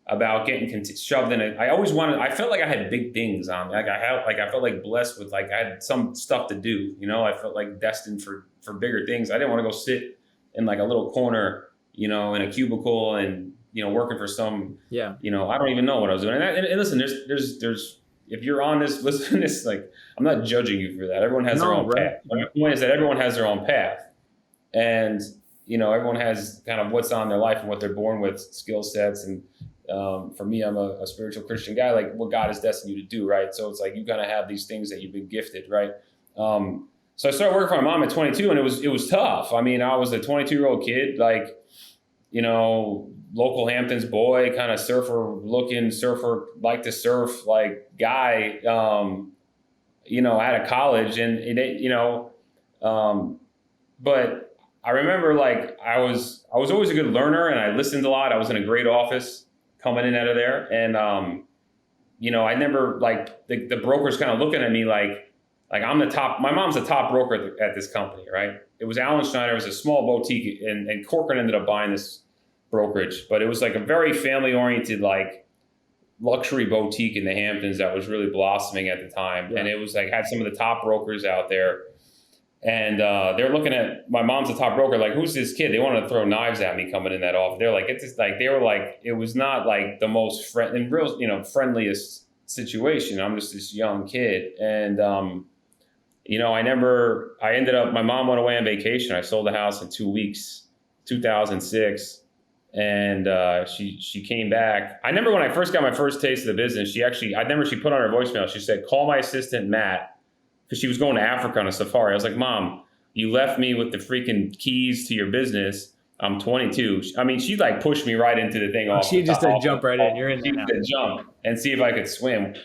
about getting shoved in it. I felt like I had big things on me. I felt blessed with, I had some stuff to do, I felt destined for bigger things. I didn't want to go sit in a little corner, in a cubicle and, working for some, I don't even know what I was doing. And listen, there's, if you're on this, listen to this, I'm not judging you for that. Everyone has their own path. My point is that everyone has their own path, and, everyone has kind of what's on their life and what they're born with, skill sets. And for me, I'm a spiritual Christian guy, what God has destined you to do. Right. So it's you kind of have these things that you've been gifted. Right. So I started working for my mom at 22, and it was tough. I mean, I was a 22-year-old kid, local Hamptons boy, kind of surfer, like to surf, guy, out of college. And but I remember I was always a good learner, and I listened a lot. I was in a great office coming in out of there. And, I never the brokers kind of looking at me I'm the top. My mom's the top broker at this company, right? It was Alan Schneider. It was a small boutique, and Corcoran ended up buying this brokerage, but it was a very family-oriented, luxury boutique in the Hamptons that was really blossoming at the time. Yeah. And it was had some of the top brokers out there, and they're looking at my mom's the top broker. Who's this kid? They wanted to throw knives at me coming in that office. They're it's just they were it was not the most friendliest situation. I'm just this young kid, and my mom went away on vacation. I sold the house in 2 weeks, 2006. And she came back. I remember when I first got my first taste of the business, she put on her voicemail, she said, call my assistant, Matt, because she was going to Africa on a safari. I was like, Mom, you left me with the freaking keys to your business. I'm 22. I mean, she like pushed me right into the thing. She just said jump right in. You're in there now. She said jump and see if I could swim.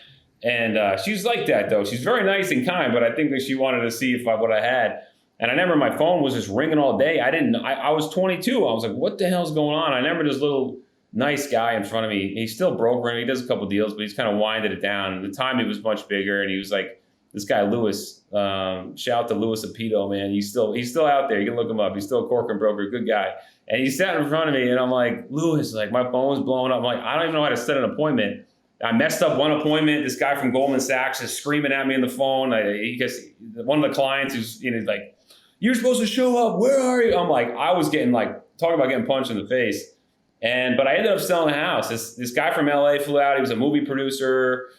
And she's like that, though. She's very nice and kind, but I think that she wanted to see what I had. And I remember my phone was just ringing all day. I was 22. I was like, what the hell's going on? I remember this little nice guy in front of me. He's still brokering. He does a couple deals, but he's kind of winded it down. At the time, he was much bigger, and he was like, this guy, Lewis, shout out to Lewis Apito, man. He's still out there. You can look him up. He's still a corcoran broker, good guy. And he sat in front of me, and I'm like, Lewis, like my phone was blowing up. I'm like, I don't even know how to set an appointment. I messed up one appointment. This guy from Goldman Sachs is screaming at me on the phone. One of the clients who's like, you're supposed to show up. Where are you? I'm like, I was getting talking about getting punched in the face. But I ended up selling a house. This guy from LA flew out. He was a movie producer,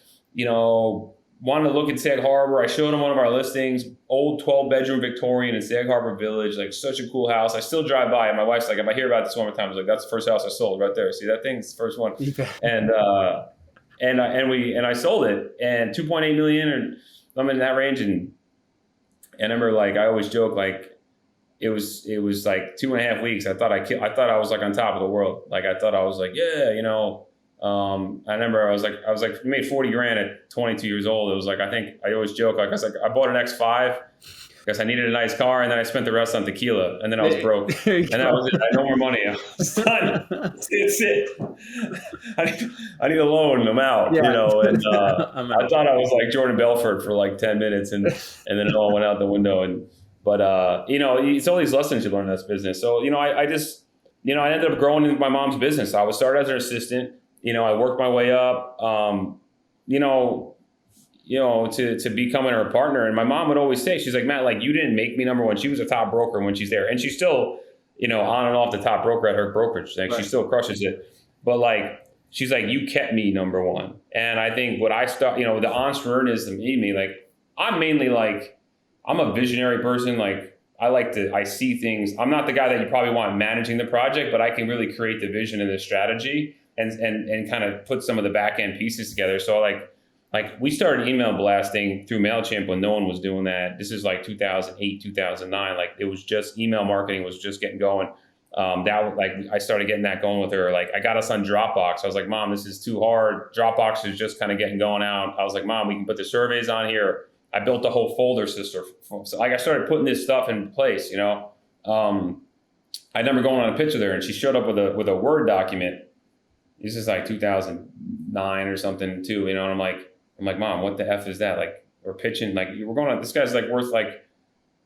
wanted to look at Sag Harbor. I showed him one of our listings, old 12-bedroom Victorian in Sag Harbor Village, like such a cool house. I still drive by it. My wife's like, if I hear about this one more time, I was like, that's the first house I sold right there. See that thing? It's the first one. And I sold it, and 2.8 million, or something in that range. And I remember, like, I always joke, like, it was like 2.5 weeks. I thought I was like on top of the world. Like, I thought I was like, yeah, I remember I was like made 40 grand at 22 years old. It was like, I always joke, like, I bought an X5 because I needed a nice car, and then I spent the rest on tequila, and then I was broke, and that was it. I had no more money. I was done. That's it. I need a loan. I'm out. And I thought I was like Jordan Belfort for like 10 minutes, and then it all went out the window. But it's all these lessons you learn in this business. So I ended up growing into my mom's business. I was started as her assistant. I worked my way up. To becoming her partner. And my mom would always say, she's like, Matt, like, you didn't make me number one. She was a top broker when she's there. And she's still, on and off the top broker at her brokerage. Like, right. She still crushes it. But like, she's like, you kept me number one. And I think what I start, the entrepreneurism in me, like, I'm mainly like, I'm a visionary person. Like, I see things. I'm not the guy that you probably want managing the project, but I can really create the vision and the strategy and kind of put some of the back end pieces together. So like we started email blasting through MailChimp when no one was doing that. This is like 2008, 2009. Like, it was just email marketing was just getting going. I started getting that going with her. Like, I got us on Dropbox. I was like, Mom, this is too hard. Dropbox is just kind of getting going out. I was like, Mom, we can put the surveys on here. I built a whole folder system. So like, I started putting this stuff in place, I remember going on a pitch with her, and she showed up with a Word document. This is like 2009 or something too, and I'm like, Mom, what the F is that? Like, we're pitching, like, we're going on, this guy's like worth like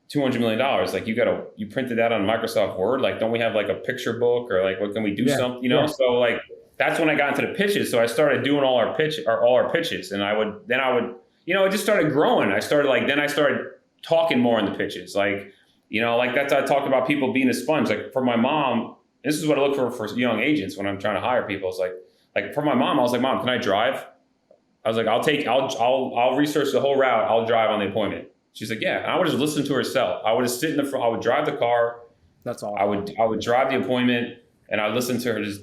$200 million. Like, you printed that on Microsoft Word. Like, don't we have like a picture book, or like, what can we do something, Yeah. So like, that's when I got into the pitches. So I started doing all our pitches, and I would, it just started growing. I started talking more in the pitches. Like, that's, I talked about people being a sponge. Like, for my mom, this is what I look for young agents when I'm trying to hire people. It's like for my mom, I was like, Mom, can I drive? I was like, I'll research the whole route. I'll drive on the appointment. She's like, yeah. And I would just listen to herself. I would just sit in the front. I would drive the car. That's all. I would drive the appointment, and I would listen to her just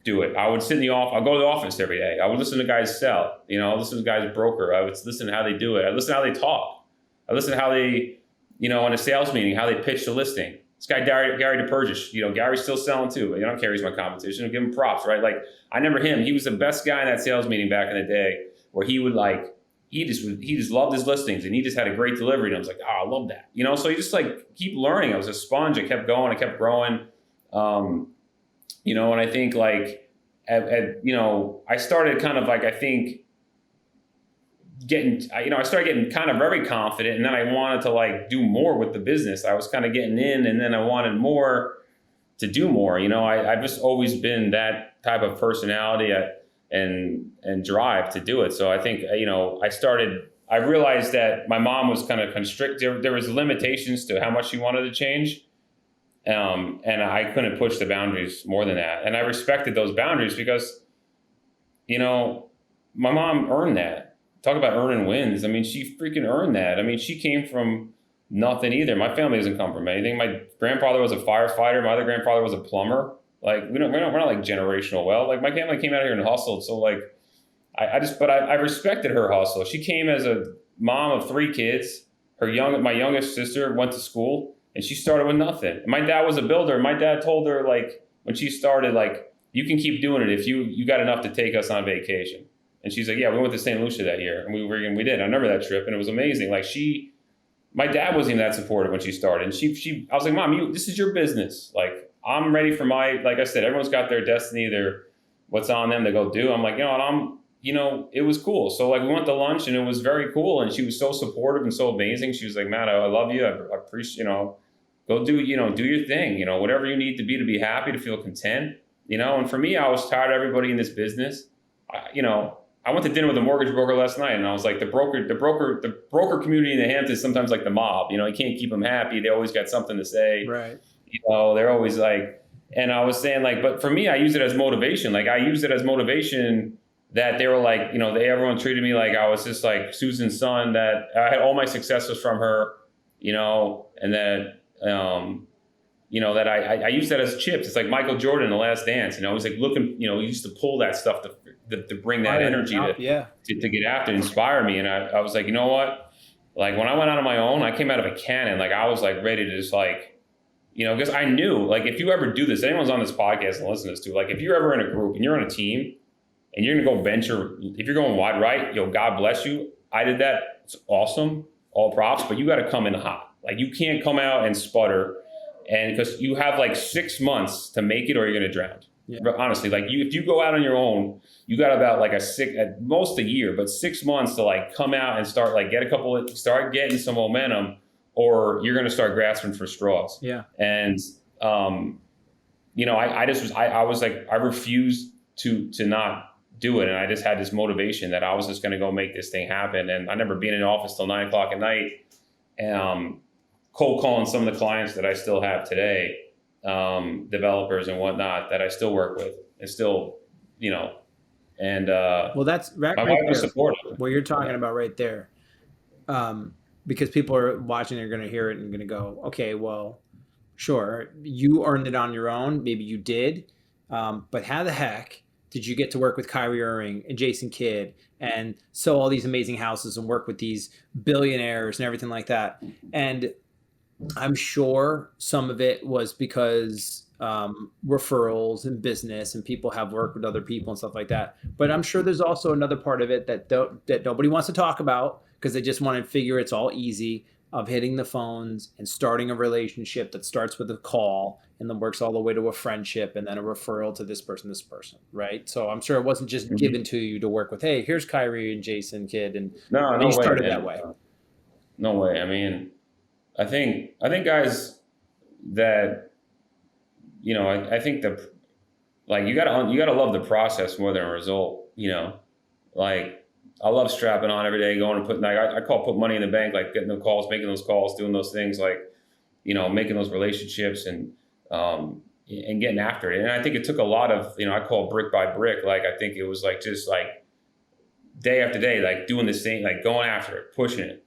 do it. I would sit in the office. I'll go to the office every day. I would listen to guys sell. Listen to guys broker. I would listen to how they do it. I listen to how they talk. I listen to how they, in a sales meeting, how they pitch the listing. This guy, Gary DePurgis, Gary's still selling too. I don't care, he's my competition. I'll give him props, right? Like, I remember him. He was the best guy in that sales meeting back in the day, where he would he just loved his listings, and he just had a great delivery. And I was like, oh, I love that. So you just like keep learning. I was a sponge. I kept going. I kept growing. And I think like, I started kind of like, I think I started getting kind of very confident, and then I wanted to like do more with the business. I was kind of getting in, and then I wanted more to do more. I've just always been that type of personality and drive to do it. So I think, I realized that my mom was kind of constricted. There was limitations to how much she wanted to change. And I couldn't push the boundaries more than that. And I respected those boundaries because, my mom earned that. Talk about earning wins. I mean, she freaking earned that. I mean, she came from nothing either. My family doesn't come from anything. My grandfather was a firefighter. My other grandfather was a plumber. Like we're not like generational wealth. Like my family came out here and hustled. So like, I respected her hustle. She came as a mom of 3 kids. My youngest sister went to school and she started with nothing. And my dad was a builder. My dad told her like when she started, like, you can keep doing it if you got enough to take us on vacation. And she's like, yeah, we went to St. Lucia that year and we did. I remember that trip and it was amazing. Like my dad wasn't even that supportive when she started. And I was like, Mom, this is your business. Like I'm ready for like I said, everyone's got their destiny, what's on them to go do. I'm like, it was cool. So like we went to lunch and it was very cool. And she was so supportive and so amazing. She was like, Matt, I love you. I appreciate, go do your thing, whatever you need to be happy, to feel content, and for me, I was tired of everybody in this business. I went to dinner with a mortgage broker last night and I was like, the broker community in the Hamptons, sometimes like the mob, you can't keep them happy. They always got something to say, right? They're always like, and I was saying like, but for me, I use it as motivation. Like I used it as motivation that they were like, everyone treated me like I was just like Susan's son, that I had all my successes from her, and that, that I use that as chips. It's like Michael Jordan in The Last Dance, he's like looking, he used to pull that stuff to bring that energy to get after, inspire me. And I was like, you know what? Like when I went out on my own, I came out of a cannon. Like I was like ready to just like, because I knew like if you ever do this, anyone's on this podcast and listen to this too, like if you're ever in a group and you're on a team and you're going to go venture, if you're going wide right, God bless you. I did that. It's awesome. All props, but you got to come in hot. Like you can't come out and sputter. And because you have like 6 months to make it or you're going to drown. Yeah. But honestly, like if you go out on your own, you got about like at most a year, but 6 months to like come out and start like start getting some momentum, or you're going to start grasping for straws. Yeah. And, I was like, I refused to not do it. And I just had this motivation that I was just going to go make this thing happen. And I remember being in the office till 9 o'clock at night and, cold calling some of the clients that I still have today, developers and whatnot that I still work with and still, and well, that's right. My wife was supportive. What you're talking about right there, because people are watching, they're going to hear it and going to go, okay, well, sure, you earned it on your own, maybe you did, but how the heck did you get to work with Kyrie Irving and Jason Kidd and sell all these amazing houses and work with these billionaires and everything like that? And I'm sure some of it was because referrals and business and people have worked with other people and stuff like that. But I'm sure there's also another part of it that nobody wants to talk about because they just want to figure it's all easy, of hitting the phones and starting a relationship that starts with a call and then works all the way to a friendship and then a referral to this person, right? So I'm sure it wasn't just given to you to work with, hey, here's Kyrie and Jason Kidd, and no you started that way. No way. I mean, I think guys that, I think like you gotta love the process more than a result, like I love strapping on every day, going and putting, like, I call put money in the bank, like getting the calls, making those calls, doing those things, like, making those relationships and getting after it. And I think it took a lot of, I call brick by brick. Like, I think it was like, just like day after day, like doing the same, like going after it, pushing it,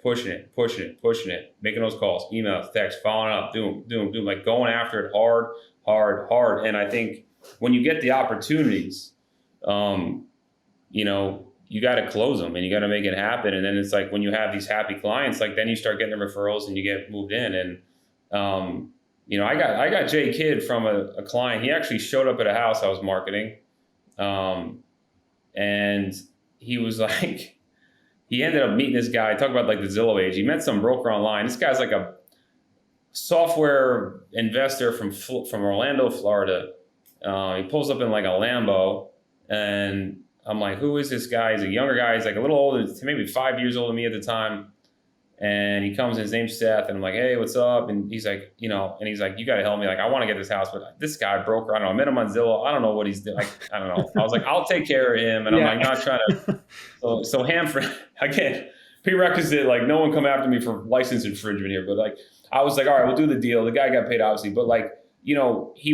making those calls, emails, texts, following up, doing, like going after it hard. And I think when you get the opportunities, you got to close them and you got to make it happen. And then it's like when you have these happy clients, like then you start getting the referrals and you get moved in. And, I got Jay Kidd from a client. He actually showed up at a house I was marketing. And he was like, he ended up meeting this guy, talk about like the Zillow age. He met some broker online. This guy's like a software investor from Orlando, Florida. He pulls up in like a Lambo and I'm like, who is this guy? He's a younger guy. He's like a little older, maybe 5 years older than me at the time. And he comes, his name's Seth. And I'm like, hey, what's up? And he's like, and he's like, you got to help me. Like, I want to get this house, but this guy, broker, I don't know. I met him on Zillow. I don't know what he's doing. Like, I don't know. I was like, I'll take care of him. And I'm like, not trying to. So Hanford, again, prerequisite, like no one come after me for license infringement here. But like, I was like, all right, we'll do the deal. The guy got paid, obviously. But like, he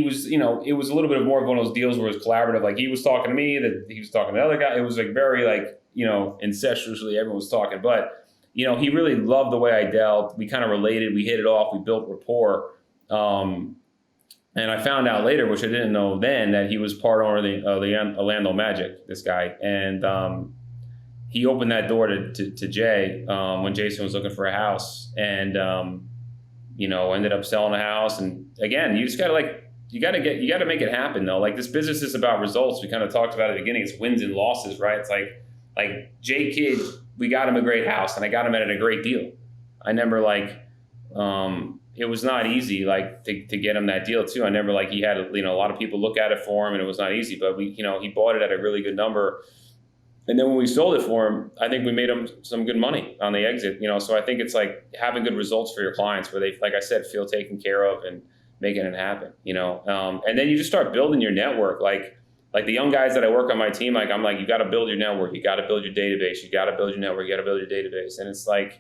was, it was a little bit of more of one of those deals where it was collaborative. Like he was talking to me, that he was talking to the other guy. It was like very like, incestuously, everyone was talking. But, he really loved the way I dealt. We kind of related. We hit it off. We built rapport. And I found out later, which I didn't know then, that he was part owner of the Orlando Magic, this guy. And he opened that door to Jay when Jason was looking for a house. And, ended up selling a house. And again, you just got to you got to make it happen though. Like, this business is about results. We kind of talked about at the beginning. It's wins and losses, right? It's like Jay Kidd, we got him a great house and I got him at a great deal. I remember it was not easy to get him that deal too. I remember he had a lot of people look at it for him and it was not easy, but he bought it at a really good number. And then when we sold it for him, I think we made him some good money on the exit. So I think it's having good results for your clients where they, like I said, feel taken care of and making it happen. And then you just start building your network. Like the young guys that I work on my team, I'm like, you got to build your network. You got to build your database. You got to build your network. You got to build your database. And it's I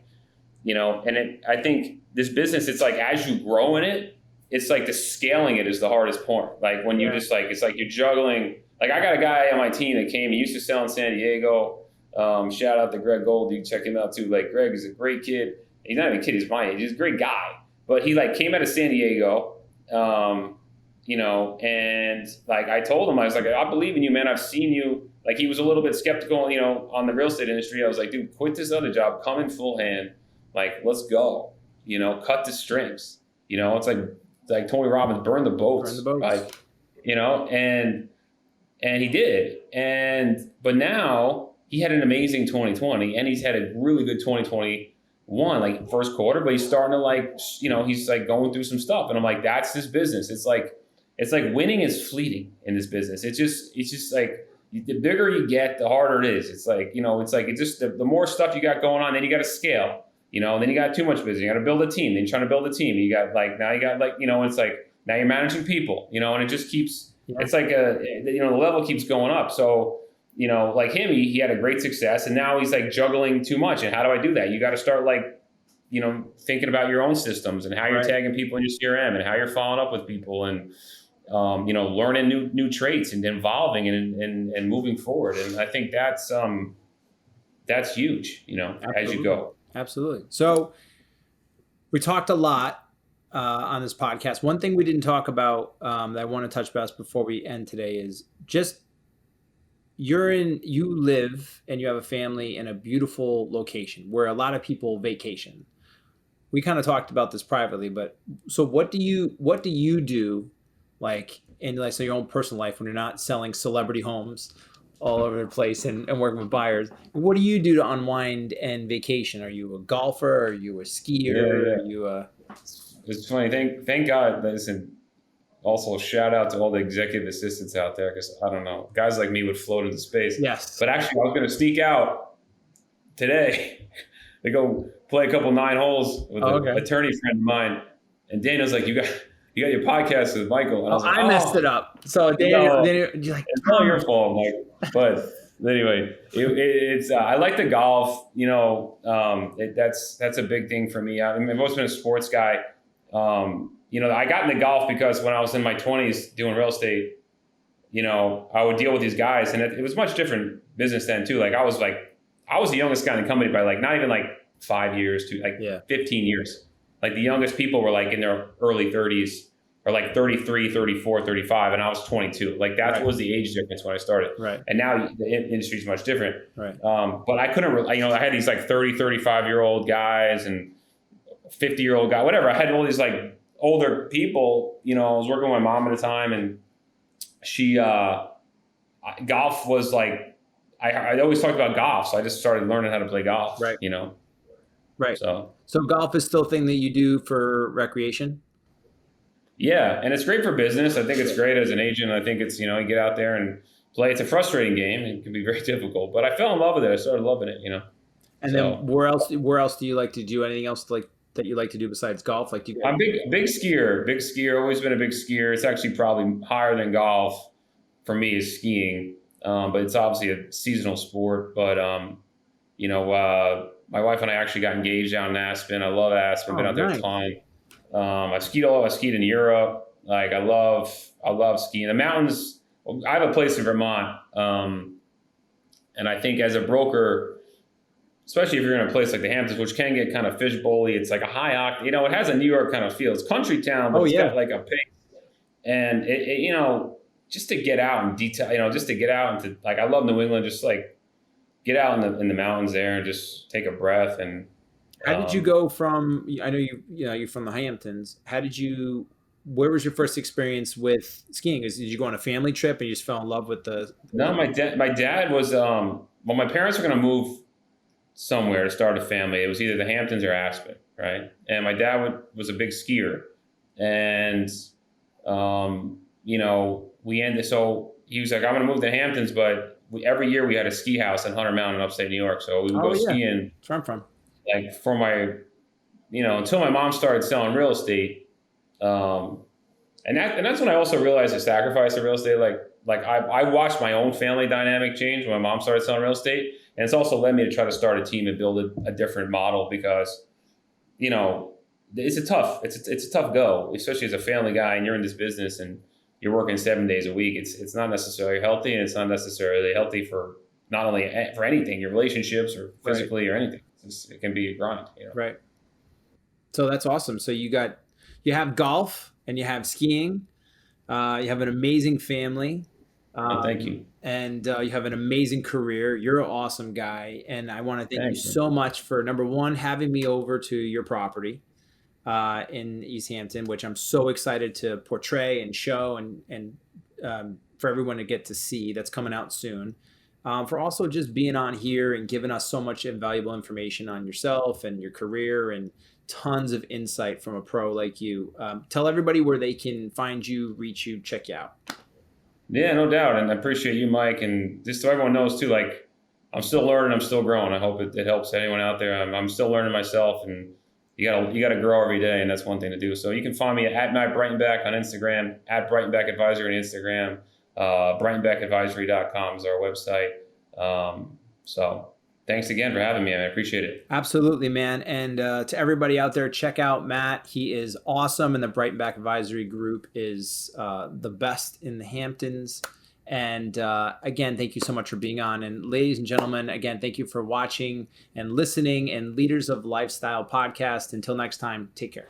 think this business, it's as you grow in it, it's the scaling it is the hardest part. When you just it's you're juggling. I got a guy on my team that came, he used to sell in San Diego. Shout out to Greg Gold. You can check him out too. Greg is a great kid. He's not even a kid, he's my age. He's a great guy. But he came out of San Diego, and I told him, I was I believe in you, man. I've seen you. He was a little bit skeptical, on the real estate industry. I was like, dude, quit this other job, come in full hand. Let's go, cut the strings, it's like Tony Robbins, burn the boats. And he did. But now he had an amazing 2020 and he's had a really good 2021, first quarter, but he's starting to he's going through some stuff. And I'm like, that's this business. It's like winning is fleeting in this business. It's just the bigger you get, the harder it is. The more stuff you got going on, then you got to scale. Then you got too much business. You got to build a team. Then you're trying to build a team. You got now you got now you're managing people, and it just keeps, it's the level keeps going up. So, him, he had a great success and now he's juggling too much. And how do I do that? You got to start thinking about your own systems and how you're tagging people in your CRM and how you're following up with people and, learning new traits and evolving and moving forward. And I think that's huge, as you go. Absolutely. So we talked a lot on this podcast. One thing we didn't talk about that I want to touch base before we end today is just you live and you have a family in a beautiful location where a lot of people vacation. We kind of talked about this privately, but so what do you do in your own personal life when you're not selling celebrity homes all over the place and working with buyers? What do you do to unwind and vacation? Are you a golfer? Are you a skier? Yeah. Are you It's funny. Thank God. Listen, also shout out to all the executive assistants out there, because I don't know, guys like me would float into space. Yes. But actually, I was going to sneak out today to go play a couple 9 holes with an attorney friend of mine, and Daniel's like, "You got your podcast with Michael." And I was like, I messed it up. So Daniel, you're like, it's not your fault, Mike. But anyway, it's I like to golf. That's a big thing for me. I've always been a sports guy. I got into golf because when I was in my 20s doing real estate, I would deal with these guys, and it was much different business then too. I was the youngest guy in the company by not even 5 years to 15 years. The youngest people were in their early 30s or 33, 34, 35, and I was 22. That was the age difference when I started. Right. And now the industry is much different. Right. But I couldn't, I had these 30, 35-year-old guys and 50-year-old guy, whatever. I had all these older people. I was working with my mom at the time, and she golf was I always talked about golf, so I just started learning how to play golf. Right. Right. So golf is still a thing that you do for recreation? Yeah, and it's great for business. I think it's great as an agent. I think it's, you get out there and play. It's a frustrating game. It can be very difficult, but I fell in love with it. I started loving it, And then where else do you like to do anything else that you like to do besides golf? Do you? I'm big skier, always been a big skier. It's actually probably higher than golf for me is skiing. But it's obviously a seasonal sport. But, my wife and I actually got engaged down in Aspen. I love Aspen. Been out there a ton. I skied in Europe. I love skiing. The mountains. I have a place in Vermont. And I think as a broker, especially if you're in a place like the Hamptons, which can get kind of fishbowly, it's a high octane. It has a New York kind of feel. It's country town, but it's got a pace. And just to get out and detail, just to get out and I love New England, just like get out in the mountains there and just take a breath. And how did you go from? I know you're from the Hamptons. Where was your first experience with skiing? Did you go on a family trip and you just fell in love with the? No, my dad was my parents were going to move somewhere to start a family. It was either the Hamptons or Aspen, right? And my dad was a big skier, and so he was like, I'm going to move to the Hamptons, but every year we had a ski house in Hunter Mountain, upstate New York, so we would go skiing. That's where I'm from. Like for my, until my mom started selling real estate. And that's when I also realized the sacrifice of real estate. Like I watched my own family dynamic change when my mom started selling real estate. And it's also led me to try to start a team and build a different model because, it's a tough go, especially as a family guy and you're in this business and you're working 7 days a week. It's not necessarily healthy, and it's not necessarily healthy for not only for anything, your relationships or physically or anything. It can be a grind. Right. So that's awesome. So you have golf and you have skiing. You have an amazing family. Thank you. And you have an amazing career. You're an awesome guy. And I want to thank you so much for, number one, having me over to your property in East Hampton, which I'm so excited to portray and show and for everyone to get to see. That's coming out soon. For also just being on here and giving us so much invaluable information on yourself and your career and tons of insight from a pro like you. Tell everybody where they can find you, reach you, check you out. Yeah, no doubt. And I appreciate you, Mike. And just so everyone knows too, like I'm still learning, I'm still growing. I hope it helps anyone out there. I'm still learning myself, and you gotta grow every day, and that's one thing to do. So you can find me at Matt Breitenbach on Instagram, at Breitenbach Advisory on Instagram. BreitenbachAdvisory.com is our website. So thanks again for having me. I appreciate it. Absolutely, man. And to everybody out there, check out Matt. He is awesome. And the Breitenbach Advisory Group is the best in the Hamptons. And again, thank you so much for being on. And ladies and gentlemen, again, thank you for watching and listening. And Leaders of Lifestyle podcast. Until next time, take care.